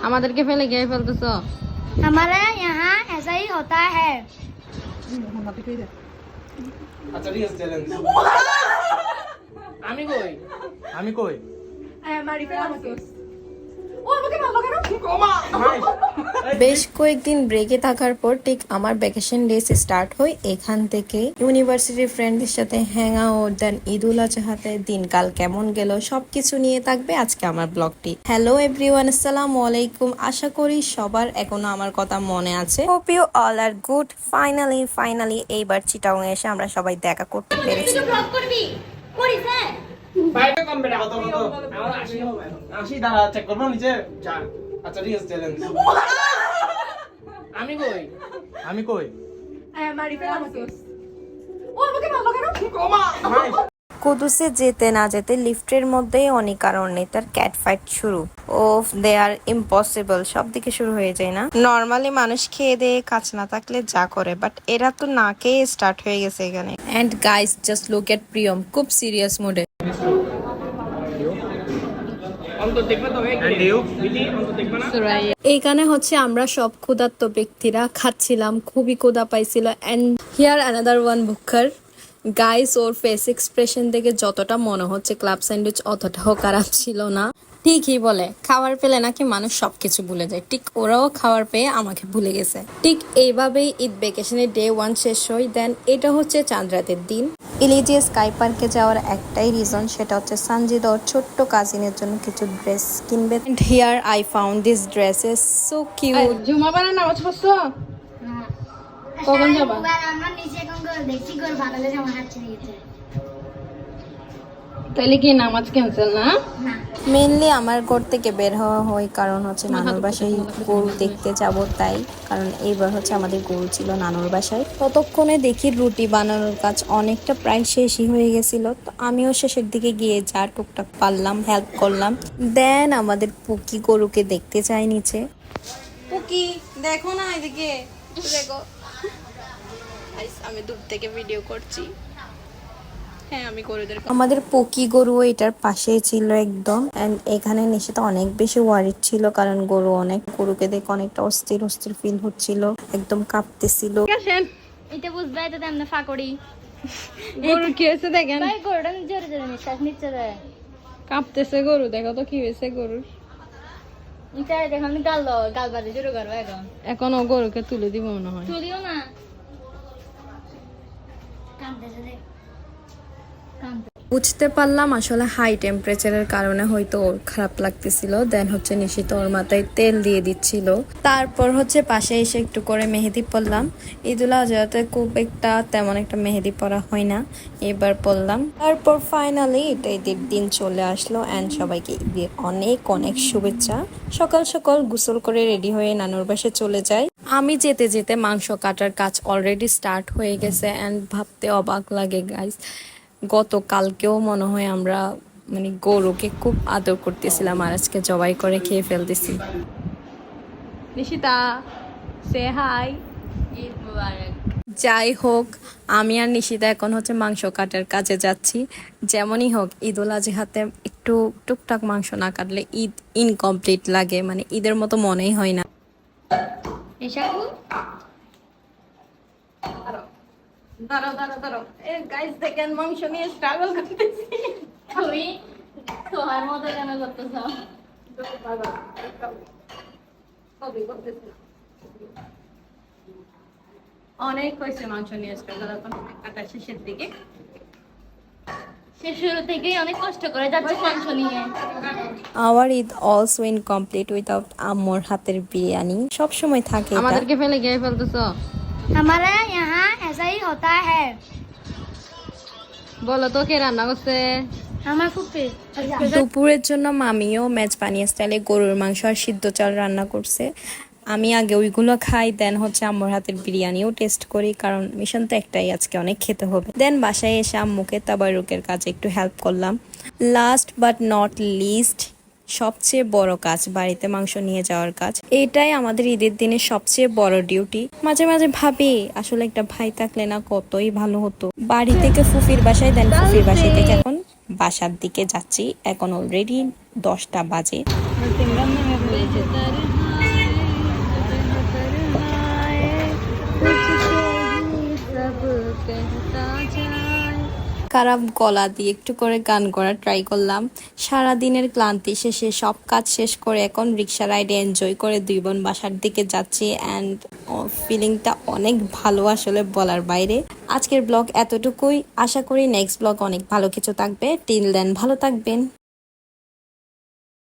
আমাদেরকে ফেলে গিয়ে ফেলতেছো। हमारे यहाँ ऐसा ही होता है। আচ্ছা ঠিক আছে চ্যালেঞ্জ আমি কই আমি কই বেশ কয়েকদিন ব্রেকে থাকার পর ঠিক আমার ভ্যাকেশন ডেজ স্টার্ট হয় এখান থেকে। ইউনিভার্সিটির ফ্রেন্ডদের সাথে হ্যাং আউট, দেন ঈদুল আজহাতে দিনকাল কেমন গেল সবকিছু নিয়ে থাকবে আজকে আমার ব্লগটি। হ্যালো এভরিওয়ান, আসসালামু আলাইকুম। আশা করি সবার এখনো আমার কথা মনে আছে। Hope you all are good. Finally এইবার চিটাং এসে আমরা সবাই দেখা করতে পেরেছি। বাইরে কম বেটা কত আমার 80 দাঁড়া চেক করব নিচে যা। আচ্ছা ঠিক আছে চ্যালেঞ্জ আমি কই আমি কই কুদুসে যেতে না যেতে লিফটের মধ্যেই অনেক কারণে তার ক্যাট ফাইট শুরু। ওফ, দে আর ইম্পসিবল। সব দিকে শুরু হয়ে যায় না? নর্মালি মানুষ খেয়ে দিয়ে কাজ না থাকলে যা করে, বাট এরা তো না খেয়ে স্টার্ট হয়ে গেছে এখানে। And guys just look at Priyam, খুব সিরিয়াস মুডে। এইখানে হচ্ছে আমরা সব ক্ষুধার্ত ব্যক্তিরা খাচ্ছিলাম, খুবই ক্ষুধা পাইছিল। এন্ড হিয়ার অ্যানাদার ওয়ান বুকার। গাইস, ওর ফেস এক্সপ্রেশন দেখে যতটা মনে হচ্ছে ক্লাব স্যান্ডউইচ অতটাও খারাপ ছিল না। ঠিকই বলে, খাবার পেলে নাকি মানুষ সবকিছু ভুলে যায়। ঠিক ওরাও খাবার পেয়ে আমাকে ভুলে গেছে। ঠিক এইভাবেই ঈদ ভ্যাকেশনের ডে 1 শেষ হয়। দেন এটা হচ্ছে চাঁদ রাতের দিন। ইলিজিয়া স্কাই পার্কে যাওয়ার একটাই রিজন, সেটা হচ্ছে সঞ্জিদ ওর ছোট্ট কাজিনের জন্য কিছু ড্রেস কিনবে। And here I found this dresses so cute. জুমা বানা নামাজ পড়ছো? কখন যাবা? আমরা নিচে এখন দেখছি ঘর বাগালে জামা হাঁটছে নিতে। তাহলে কি নামাজ ক্যান্সেল না? মেনলি আমার ঘর থেকে বের হওয়া হয় কারণ হচ্ছে নানুর বাসায় গরু দেখতে যাব, তাই। কারণ এইবার হচ্ছে আমাদের গরু ছিল নানুর বাসায়। ততক্ষণে দেখি রুটি বানানোর কাজ অনেকটা প্রায় শেষই হয়ে গেছিল। তো আমিও শেষের দিকে গিয়ে যা টুকটাক পারলাম হেল্প করলাম। দেন আমাদের পুকি গরুকে দেখতে চাই নিচে। পুকি দেখো না, এদিকে দেখো। আমি দূর থেকে ভিডিও করছি। আমাদের পকি গরু এটার পাশেই ছিল একদম। এন্ড এখানে নিশিতা অনেক বেশি ওয়ারিড ছিল কারণ গরুকে দেখে অনেকটা অস্থির ফিল হচ্ছিল, একদম কাঁপতেছিল। এটা বুঝবে, এটা তেমন ফাকড়ি গরু কি হয়েছে দেখেন, ভাই গরুটা জোরে জোরে নিঃশ্বাস নিচ্ছে রে, কাঁপতেছে গরু। দেখো তো কি হয়েছে গরুর। এটা দেখো আমি গাল বাজে শুরু করবো এখন। এখনো গরুকে তুলে দিব মনে হয়। তুলিও না, কাঁদতেছে দেখ। বুঝতে পারলাম আসলে হাই টেম্পারেচারের কারণে হয়তো ওর খারাপ লাগতেছিল। দেন হচ্ছে নিশিত ওর মাথায় তেল দিয়ে দিচ্ছিল। তারপর হচ্ছে পাশে এসে একটু করে মেহেদি পরলাম। ঈদুল আজহাতে খুব একটা তেমন একটা মেহেদি পরা হয় না, এবার পরলাম। তারপর ফাইনালি এটা ঈদের দিন চলে আসলো অ্যান্ড সবাইকে ঈদের অনেক শুভেচ্ছা। সকাল সকাল গোসল করে রেডি হয়ে নানুর বাসায় চলে যাই। আমি যেতে যেতে মাংস কাটার কাজ অলরেডি স্টার্ট হয়ে গেছে। অ্যান্ড ভাবতে অবাক লাগে গাইস, গতকালকেও মনে হয় আমরা গরুকে খুব আদর করতেছিলাম আর আজকে জবাই করে খেয়ে ফেলতেছি। নিশিতা সে হাই, ঈদ মুবারক। যাই হোক, আমি আর নিশিতা এখন হচ্ছে মাংস কাটার কাজে যাচ্ছি। যেমনই হোক, ঈদুল আজহাতে একটু টুকটাক মাংস না কাটলে ঈদ ইনকমপ্লিট লাগে, ঈদের মতো মনেই হয় না। দাঁড়াও। গাইস দেখেন, মাংস নিয়ে স্ট্রাগল করতেছি। তুই তোহার মতো কেন করতেছ? অনেক হয়েছে মাংস নিয়ে স্ট্রাগল, এখন কাটা শেষের দিকে। সে শুরু থেকেই অনেক কষ্ট করে যাচ্ছে মাংস নিয়ে। Our Eid also incomplete without আম্মুর হাতের বিরিয়ানি। সব সময় থাকে এটা। আমাদেরকে ফেলে গিয়ে ফেলতেছো। हमारे यहाँ ऐसा ही होता है। বলো তো কে রান্না করছে? আমার ফুপি। দুপুরের জন্য মামিও মেজবানি স্টাইলে গরুর মাংস আর সিদ্ধ চাল রান্না করছে। আমি আগে ওইগুলো খাই, দেন হচ্ছে আম্মুর হাতের বিরিয়ানিও টেস্ট করি, কারণ মিশন তো একটাই, আজকে অনেক খেতে হবে। দেন বাসায় এসে আম্মুকে তাবারুকের কাজে একটু হেল্প করলাম। লাস্ট বাট নট লিস্ট, সবচেয়ে বড় কাজ বাড়িতে মাংস নিয়ে যাওয়ার কাজ। এটাই আমাদের ঈদের দিনের সবচেয়ে বড় ডিউটি। মাঝে মাঝে ভাবি আসলে একটা ভাই থাকলে না কতই ভালো হতো। বাড়ি থেকে ফুফির বাসায়, দেন ফুফির বাসায় থেকে এখন বাসার দিকে যাচ্ছি। এখন অলরেডি 10টা বাজে। খারাপ গলা দিয়ে একটু করে গান করা ট্রাই করলাম। সারা দিনের ক্লান্তি শেষে সব কাজ শেষ করে এখন রিক্সা রাইডে এনজয় করে 2 বোন বাসার দিকে যাচ্ছি অ্যান্ড ফিলিংটা অনেক ভালো, আসলে বলার বাইরে। আজকের ব্লগ এতটুকুই, আশা করি নেক্সট ব্লগ অনেক ভালো কিছু থাকবে। টিল দেন ভালো থাকবেন।